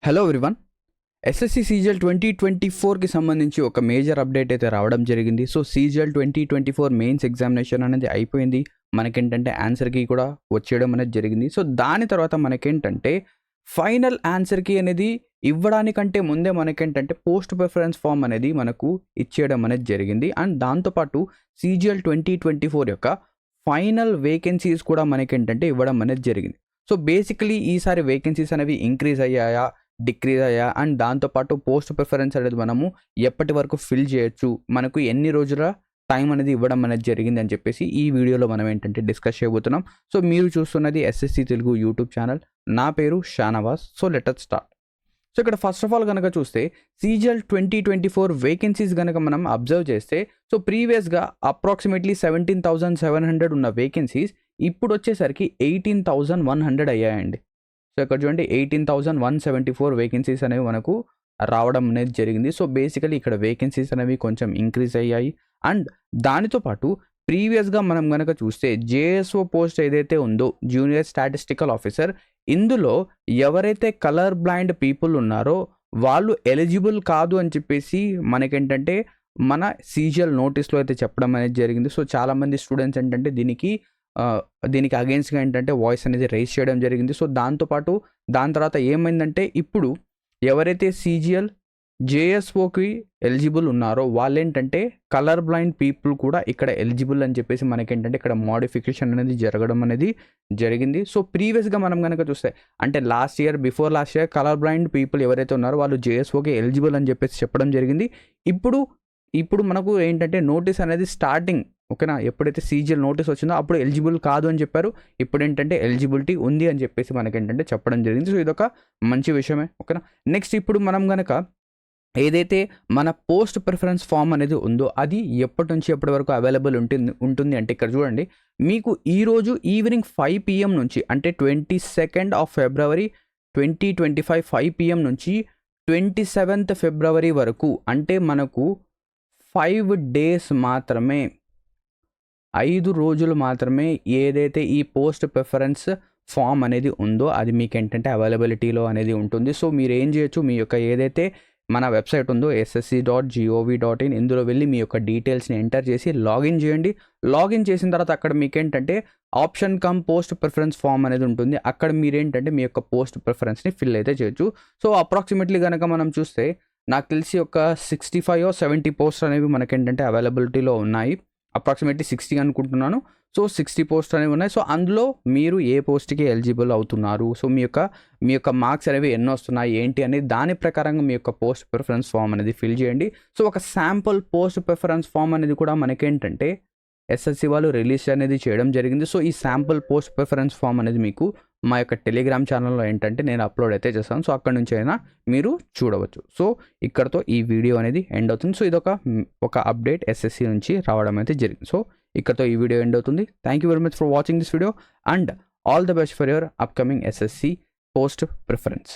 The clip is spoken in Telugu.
Hello everyone. ఎస్ఎస్సి సీజీఎల్ 2024కి సంబంధించి ఒక మేజర్ అప్డేట్ అయితే రావడం జరిగింది. సో సీజీఎల్ 2024 మెయిన్స్ ఎగ్జామినేషన్ అనేది అయిపోయింది. మనకేంటంటే ఆన్సర్ కీ కూడా వచ్చేయడం అనేది జరిగింది. సో దాని తర్వాత మనకేంటంటే ఫైనల్ ఆన్సర్ కీ అనేది ఇవ్వడానికంటే ముందే మనకేంటంటే పోస్ట్ ప్రిఫరెన్స్ ఫామ్ అనేది మనకు ఇచ్చేయడం అనేది జరిగింది. అండ్ దాంతోపాటు సీజీఎల్ 2024 యొక్క ఫైనల్ వేకెన్సీస్ కూడా మనకేంటంటే ఇవ్వడం అనేది జరిగింది. సో బేసికలీ ఈసారి వేకెన్సీస్ అనేవి ఇంక్రీజ్ అయ్యాయా, డిక్రీజ్ అయ్యా, అండ్ దాంతోపాటు పోస్ట్ ప్రిఫరెన్స్ అనేది మనము ఎప్పటి వరకు ఫిల్ చేయొచ్చు, మనకు ఎన్ని రోజుల టైం అనేది ఇవ్వడం అనేది జరిగింది అని చెప్పేసి ఈ వీడియోలో మనం ఏంటంటే డిస్కస్ చేయబోతున్నాం. సో మీరు చూస్తున్నది ఎస్ఎస్సి తెలుగు యూట్యూబ్ ఛానల్. నా పేరు Shanavas. So let start. So ఇక్కడ ఫస్ట్ ఆఫ్ ఆల్ కనుక చూస్తే సీజీఎల్ 2024 వేకెన్సీస్ కనుక మనం అబ్జర్వ్ చేస్తే, సో ప్రీవియస్గా అప్రాక్సిమేట్లీ 17,700 ఉన్న వేకెన్సీస్ ఇప్పుడు వచ్చేసరికి 18,100 అయ్యాయండి. సో ఇక్కడ చూడండి 18,174 వేకెన్సీస్ అనేవి మనకు రావడం అనేది జరిగింది. సో బేసికలీ ఇక్కడ వేకెన్సీస్ అనేవి కొంచెం ఇంక్రీజ్ అయ్యాయి. అండ్ దానితో పాటు ప్రీవియస్గా మనం కనుక చూస్తే జేఎస్ఓ పోస్ట్ ఏదైతే ఉందో జూనియర్ స్టాటిస్టికల్ ఆఫీసర్, ఇందులో ఎవరైతే కలర్ బ్లైండ్ పీపుల్ ఉన్నారో వాళ్ళు ఎలిజిబుల్ కాదు అని చెప్పేసి మనకేంటంటే మన సీజీఎల్ నోటీస్లో అయితే చెప్పడం అనేది జరిగింది. సో చాలామంది స్టూడెంట్స్ ఏంటంటే దీనికి అగెన్స్ట్గా ఏంటంటే వాయిస్ అనేది రైజ్ చేయడం జరిగింది. సో దాంతోపాటు దాని తర్వాత ఏమైందంటే ఇప్పుడు ఎవరైతే సీజీఎల్ జేఎస్ఓకి ఎలిజిబుల్ ఉన్నారో వాళ్ళేంటంటే కలర్ బ్లైండ్ పీపుల్ కూడా ఇక్కడ ఎలిజిబుల్ అని చెప్పేసి మనకేంటంటే ఇక్కడ మోడిఫికేషన్ అనేది జరగడం అనేది జరిగింది. సో ప్రీవియస్గా మనం కనుక చూస్తే అంటే before last year colour blind people ఎవరైతే ఉన్నారో వాళ్ళు జేఎస్ఓకి ఎలిజిబుల్ అని చెప్పేసి చెప్పడం జరిగింది. ఇప్పుడు మనకు ఏంటంటే నోటీస్ అనేది స్టార్టింగ్, ఓకేనా, ఎప్పుడైతే సీజీఎల్ నోటీస్ వచ్చిందో అప్పుడు ఎలిజిబుల్ కాదు అని చెప్పారు. ఇప్పుడు ఏంటంటే ఎలిజిబిలిటీ ఉంది అని చెప్పేసి మనకేంటంటే చెప్పడం జరిగింది. సో ఇదొక మంచి విషయమే, ఓకేనా. నెక్స్ట్ ఇప్పుడు మనం కనుక ఏదైతే మన పోస్ట్ ప్రిఫరెన్స్ ఫామ్ అనేది ఉందో అది ఎప్పటి నుంచి ఎప్పటి వరకు అవైలబుల్ ఉంటుంది అంటే ఇక్కడ చూడండి, మీకు ఈరోజు ఈవినింగ్ 5 PM నుంచి అంటే 22nd of February 2025 5 PM నుంచి 27th February వరకు అంటే మనకు 5 days మాత్రమే, 5 రోజులు మాత్రమే ఏదైతే ఈ పోస్ట్ ప్రిఫరెన్స్ ఫామ్ అనేది ఉందో అది మీకు ఏంటంటే అవైలబిలిటీలో అనేది ఉంటుంది. సో మీరు ఏం చేయొచ్చు, మీ యొక్క ఏదైతే మన వెబ్సైట్ ఉందో ssc.gov.in ఇందులో వెళ్ళి మీ యొక్క డీటెయిల్స్ని ఎంటర్ చేసి లాగిన్ చేయండి. లాగిన్ చేసిన తర్వాత అక్కడ మీకేంటంటే option cum post preference form అనేది ఉంటుంది. అక్కడ మీరేంటంటే మీ యొక్క పోస్ట్ ప్రిఫరెన్స్ని ఫిల్ అయితే చేయొచ్చు. సో అప్రాక్సిమేట్లీ కనుక మనం చూస్తే నాకు తెలిసి ఒక 65 or 70 పోస్ట్ అనేవి మనకేంటంటే అవైలబిలిటీలో ఉన్నాయి. అప్రాక్సిమేట్లీ 60 అనుకుంటున్నాను. సో 60 పోస్ట్ అనేవి ఉన్నాయి. సో అందులో మీరు ఏ పోస్ట్కి ఎలిజిబుల్ అవుతున్నారు, సో మీ యొక్క మార్క్స్ అనేవి ఎన్ని వస్తున్నాయి ఏంటి అనేది దాని ప్రకారంగా మీ యొక్క పోస్ట్ ప్రిఫరెన్స్ ఫామ్ అనేది ఫిల్ చేయండి. సో ఒక శాంపుల్ పోస్ట్ ప్రిఫరెన్స్ ఫామ్ అనేది కూడా మనకేంటంటే ఎస్ఎస్సి వాళ్ళు రిలీజ్ అనేది చేయడం జరిగింది. సో ఈ శాంపుల్ పోస్ట్ ప్రిఫరెన్స్ ఫామ్ అనేది మీకు మా యొక్క టెలిగ్రామ్ ఛానల్లో ఏంటంటే నేను అప్లోడ్ అయితే చేస్తాను. సో అక్కడ నుంచి అయినా మీరు చూడవచ్చు. సో ఇక్కడతో ఈ వీడియో అనేది ఎండ్ అవుతుంది. సో ఇదొక అప్డేట్ ఎస్ఎస్సి నుంచి రావడం అయితే జరిగింది. సో ఇక్కడతో ఈ వీడియో ఎండ్ అవుతుంది. Thank you very much for watching this video and all the best for your upcoming SSC post preference.